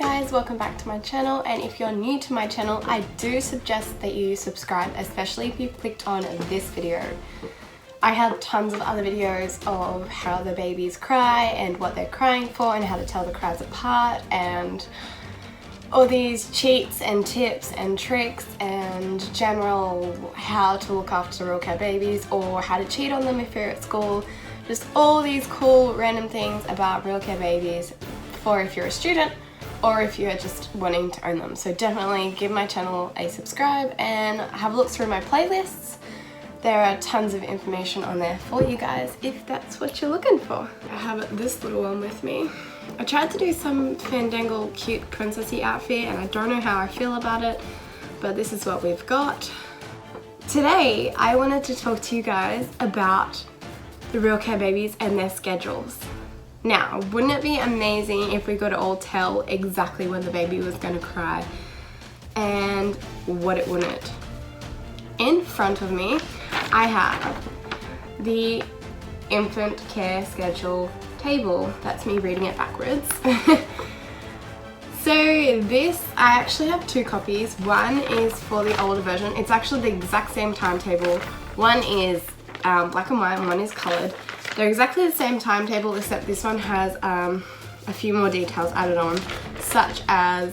guys, welcome back to my channel, and if you're new to my channel I do suggest that you subscribe, especially if you've clicked on this video. I have tons of other videos of how the babies cry and what they're crying for and how to tell the cries apart and all these cheats and tips and tricks and general how to look after real care babies or how to cheat on them if you're at school. Just all these cool random things about real care babies for if you're a student or if you're just wanting to own them. So definitely give my channel a subscribe and have a look through my playlists. There are tons of information on there for you guys if that's what you're looking for. I have this little one with me. I tried to do some Fandangle cute princessy outfit and I don't know how I feel about it, but this is what we've got. Today I wanted to talk to you guys about the real care babies and their schedules. Now, wouldn't it be amazing if we could all tell exactly when the baby was going to cry and what it wanted? In front of me, I have the infant care schedule table. That's me reading it backwards. So this, I actually have two copies. One is for the older version. It's actually the exact same timetable. One is black and white and one is coloured. They're exactly the same timetable except this one has a few more details added on, such as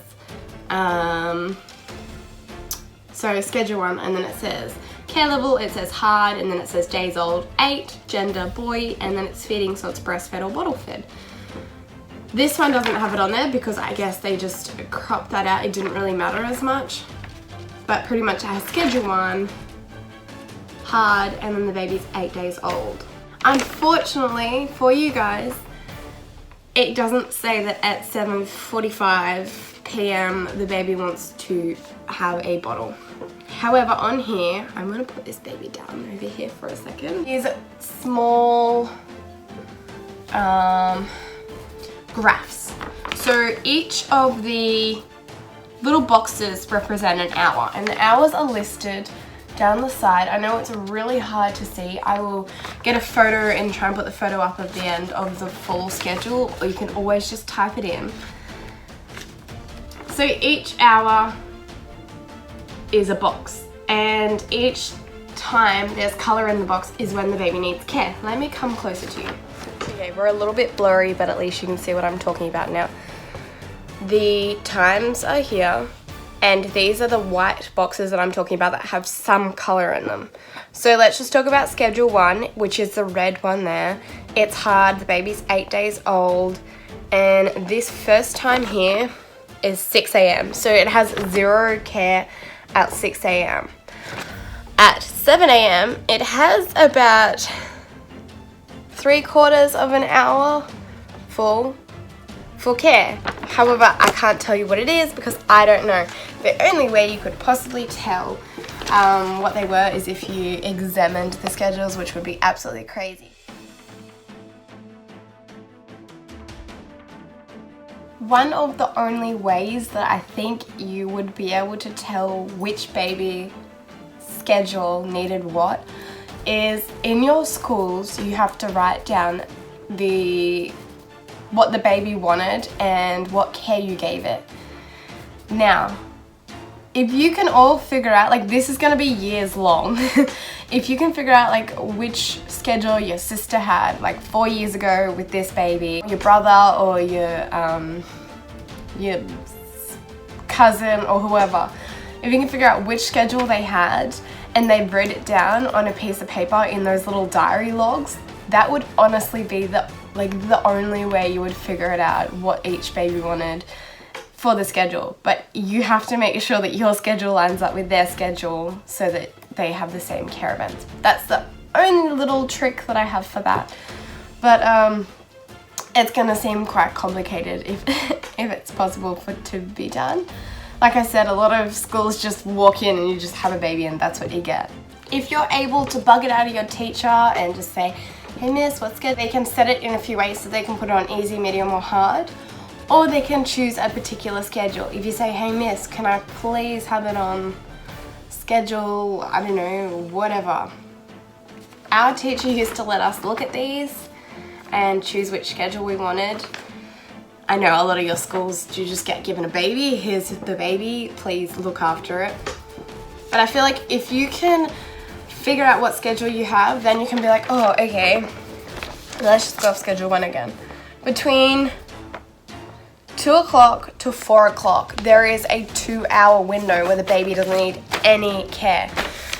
so schedule 1, and then it says care level, it says hard, and then it says days old 8, gender boy, and then it's feeding, so it's breastfed or bottle fed. This one doesn't have it on there because I guess they just cropped that out. It didn't really matter as much, but pretty much it has schedule 1, hard, and then the baby's 8 days old. Unfortunately for you guys, it doesn't say that at 7:45 p.m. the baby wants to have a bottle. However, on here, I'm going to put this baby down over here for a second. These small graphs. So each of the little boxes represent an hour, and the hours are listed down the side. I know it's really hard to see. I will get a photo and try and put the photo up at the end of the full schedule, or you can always just type it in. So each hour is a box, and each time there's colour in the box is when the baby needs care. Let me come closer to you. Okay, we're a little bit blurry, but at least you can see what I'm talking about now. The times are here, and these are the white boxes that I'm talking about that have some colour in them. So let's just talk about schedule 1, which is the red one there. It's hard, the baby's 8 days old, and this first time here is 6 a.m. So it has 0 care at 6 a.m. At 7 a.m. it has about 3/4 of an hour full care. However, I can't tell you what it is because I don't know. The only way you could possibly tell what they were is if you examined the schedules, which would be absolutely crazy. One of the only ways that I think you would be able to tell which baby schedule needed what is in your schools you have to write down what the baby wanted and what care you gave it. Now, if you can all figure out, like this is gonna be years long, if you can figure out like which schedule your sister had like 4 years ago with this baby, your brother or your cousin or whoever, if you can figure out which schedule they had and they wrote it down on a piece of paper in those little diary logs, that would honestly be the only way you would figure it out what each baby wanted for the schedule. But you have to make sure that your schedule lines up with their schedule so that they have the same care events. That's the only little trick that I have for that. But it's gonna seem quite complicated if if it's possible for it to be done. Like I said, a lot of schools just walk in and you just have a baby and that's what you get. If you're able to bug it out of your teacher and just say, hey miss, what's good? They can set it in a few ways, so they can put it on easy, medium or hard, or they can choose a particular schedule. If you say, hey miss, can I please have it on schedule, I don't know, whatever. Our teacher used to let us look at these and choose which schedule we wanted. I know a lot of your schools, you just get given a baby, here's the baby, please look after it. But I feel like if you can figure out what schedule you have, then you can be like, oh, okay, let's just go off schedule 1 again. Between 2 o'clock to 4 o'clock, there is a 2-hour window where the baby doesn't need any care.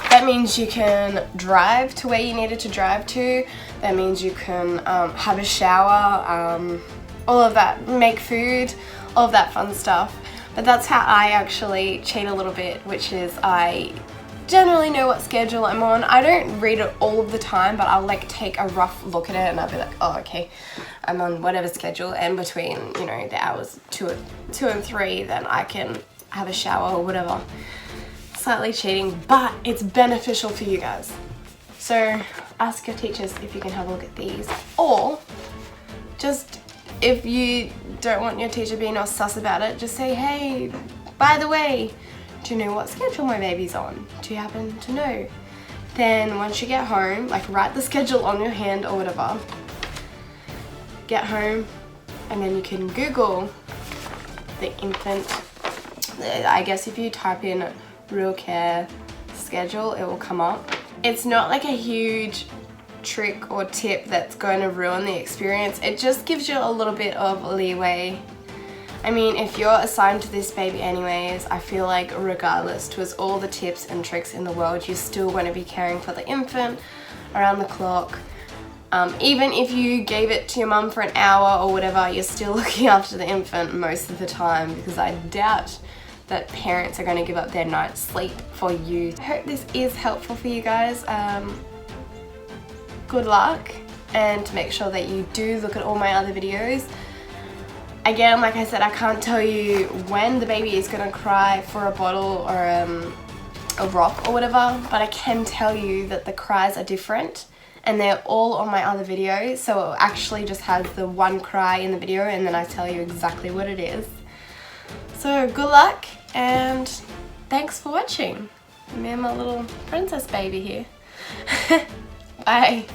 That means you can drive to where you needed to drive to. That means you can have a shower, all of that, make food, all of that fun stuff. But that's how I actually cheat a little bit, which is I generally know what schedule I'm on. I don't read it all of the time, but I'll like take a rough look at it and I'll be like, oh, okay, I'm on whatever schedule, and between, you know, the hours 2 and 3, then I can have a shower or whatever. Slightly cheating, but it's beneficial for you guys. So ask your teachers if you can have a look at these, or just if you don't want your teacher being all sus about it, just say, hey, by the way, do you know what schedule my baby's on? Do you happen to know? Then once you get home, like write the schedule on your hand or whatever, get home, and then you can Google the infant. I guess if you type in Real Care schedule, it will come up. It's not like a huge trick or tip that's going to ruin the experience. It just gives you a little bit of leeway. I mean, if you're assigned to this baby anyways, I feel like regardless, with all the tips and tricks in the world, you're still going to be caring for the infant around the clock. Even if you gave it to your mum for an hour or whatever, you're still looking after the infant most of the time, because I doubt that parents are going to give up their night's sleep for you. I hope this is helpful for you guys. Good luck, and make sure that you do look at all my other videos. Again, like I said, I can't tell you when the baby is going to cry for a bottle or a rock or whatever, but I can tell you that the cries are different, and they're all on my other videos. So it actually just has the one cry in the video, and then I tell you exactly what it is. So good luck, and thanks for watching. Me and my little princess baby here. Bye.